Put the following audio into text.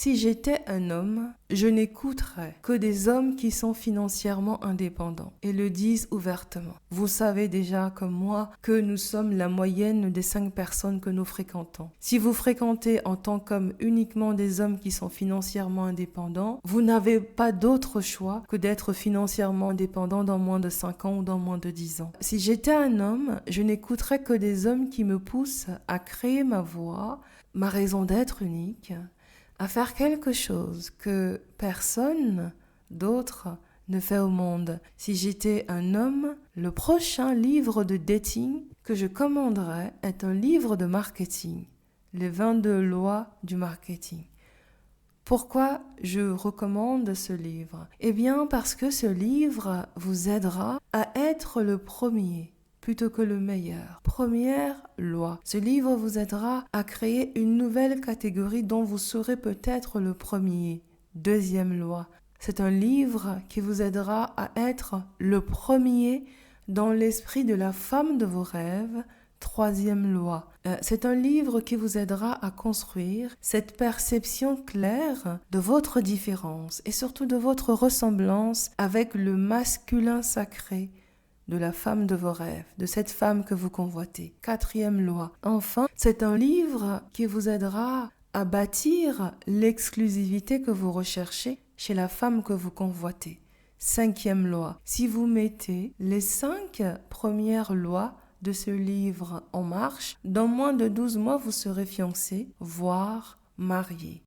Si j'étais un homme, je n'écouterais que des hommes qui sont financièrement indépendants et le disent ouvertement. Vous savez déjà comme moi que nous sommes la moyenne des 5 personnes que nous fréquentons. Si vous fréquentez en tant qu'homme uniquement des hommes qui sont financièrement indépendants, vous n'avez pas d'autre choix que d'être financièrement indépendant dans moins de 5 ans ou dans moins de 10 ans. Si j'étais un homme, je n'écouterais que des hommes qui me poussent à créer ma voix, ma raison d'être unique, à faire quelque chose que personne d'autre ne fait au monde. Si j'étais un homme, le prochain livre de dating que je commanderais est un livre de marketing, les 22 lois du marketing. Pourquoi je recommande ce livre? Eh bien parce que ce livre vous aidera à être le premier plutôt que le meilleur. Première loi. Ce livre vous aidera à créer une nouvelle catégorie dont vous serez peut-être le premier. Deuxième loi. C'est un livre qui vous aidera à être le premier dans l'esprit de la femme de vos rêves. Troisième loi. C'est un livre qui vous aidera à construire cette perception claire de votre différence et surtout de votre ressemblance avec le masculin sacré de la femme de vos rêves, de cette femme que vous convoitez. Quatrième loi. Enfin, c'est un livre qui vous aidera à bâtir l'exclusivité que vous recherchez chez la femme que vous convoitez. Cinquième loi. Si vous mettez les 5 premières lois de ce livre en marche, dans moins de 12 mois, vous serez fiancé, voire marié.